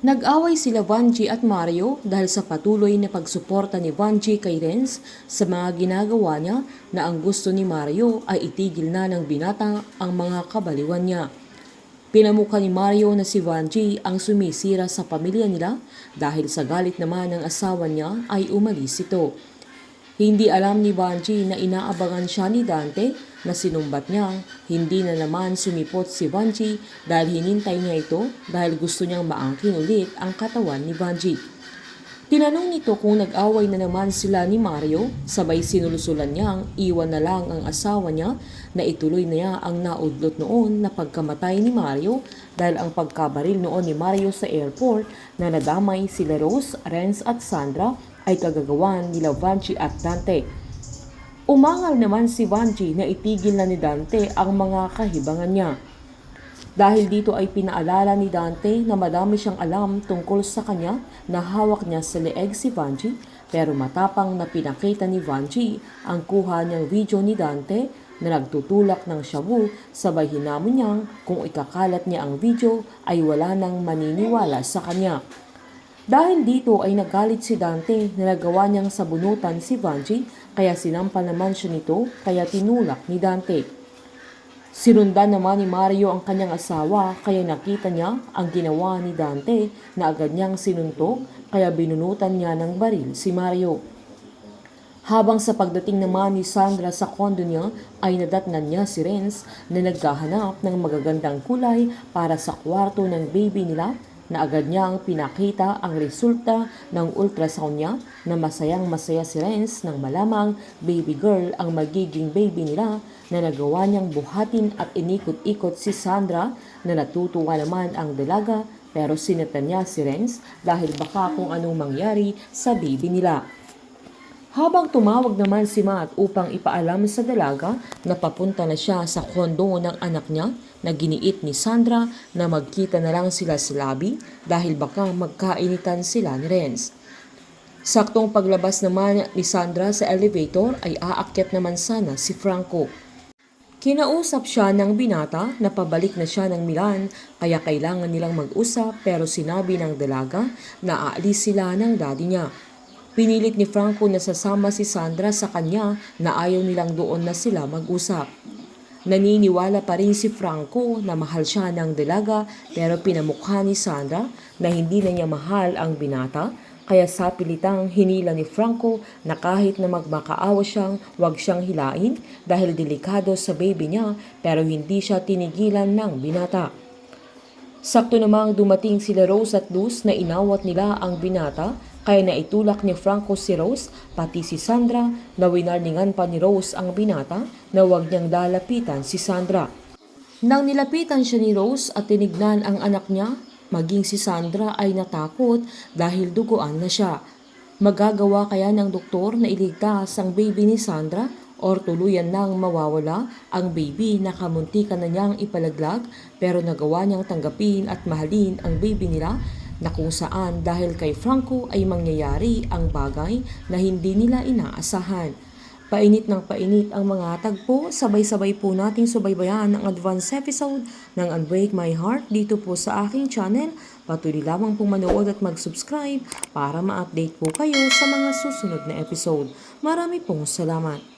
Nag-away sila Vanji at Mario dahil sa patuloy na pagsuporta ni Vanji kay Renz sa mga ginagawa niya na ang gusto ni Mario ay itigil na ng binata ang mga kabaliwan niya. Pinamukha ni Mario na si Vanji ang sumisira sa pamilya nila dahil sa galit naman ng asawa niya ay umalis ito. Hindi alam ni Vanji na inaabangan siya ni Dante na sinumbat niya. Hindi na naman sumipot si Vanji dahil hinintay niya ito dahil gusto niyang maangkin ulit ang katawan ni Vanji. Tinanong nito kung nag-away na naman sila ni Mario, sabay sinulusulan niyang iwan na lang ang asawa niya na ituloy na niya ang naudlot noon na pagkamatay ni Mario dahil ang pagkabaril noon ni Mario sa airport na nadamay sila Rose, Renz at Sandra ay kagagawan nila Vanji at Dante. Umangal naman si Vanji na itigil na ni Dante ang mga kahibangan niya. Dahil dito ay pinaalala ni Dante na madami siyang alam tungkol sa kanya na hawak niya sa leeg si Vanji, pero matapang na pinakita ni Vanji ang kuha niyang video ni Dante na nagtutulak ng shabu, sabay hinamon niyang kung ikakalat niya ang video ay wala nang maniniwala sa kanya. Dahil dito ay nagalit si Dante na nagawa niyang sabunutan si Vanji, kaya sinampal naman siya nito kaya tinulak ni Dante. Sinundan naman ni Mario ang kanyang asawa kaya nakita niya ang ginawa ni Dante na agad niyang sinuntok kaya binunutan niya ng baril si Mario. Habang sa pagdating naman ni Sandra sa kondo niya ay nadatnan niya si Renz na naghahanap ng magagandang kulay para sa kwarto ng baby nila na agad niyang pinakita ang resulta ng ultrasound niya na masayang-masaya si Renz nang malamang baby girl ang magiging baby nila na nagawa niyang buhatin at inikot-ikot si Sandra na natutuwa naman ang dalaga pero sinatan niya si Renz dahil baka kung anong mangyari sa baby nila. Habang tumawag naman si Matt upang ipaalam sa dalaga na papunta na siya sa kondo ng anak niya na giniit ni Sandra na magkita na lang sila sa lobby dahil baka magkainitan sila ni Renz. Saktong paglabas naman ni Sandra sa elevator ay aakyat naman sana si Franco. Kinausap siya ng binata na pabalik na siya ng Milan kaya kailangan nilang mag-usap pero sinabi ng dalaga na aalis sila ng daddy niya. Pinilit ni Franco na sasama si Sandra sa kanya na ayaw nilang doon na sila mag-usap. Naniniwala pa rin si Franco na mahal siya ng dalaga pero pinamukha ni Sandra na hindi na niya mahal ang binata kaya sa pilitang hinila ni Franco na kahit na magmakaawa siyang wag siyang hilain dahil delikado sa baby niya pero hindi siya tinigilan ng binata. Sakto namang dumating sila Rose at Luz na inawat nila ang binata kaya naitulak ni Franco si Rose pati si Sandra na winarningan pa ni Rose ang binata na huwag niyang lalapitan si Sandra. Nang nilapitan siya ni Rose at tinignan ang anak niya, maging si Sandra ay natakot dahil duguan na siya. Magagawa kaya ng doktor na iligtas ang baby ni Sandra or tuluyan nang mawawala ang baby na kamuntikan na niyang ipalaglag pero nagawa niyang tanggapin at mahalin ang baby nila na kung saan dahil kay Franco ay mangyayari ang bagay na hindi nila inaasahan. Painit ng painit ang mga tagpo, sabay-sabay po nating subaybayan ang advance episode ng Unbreak My Heart dito po sa aking channel. Patuloy lamang pong manood at mag-subscribe para ma-update po kayo sa mga susunod na episode. Marami pong salamat.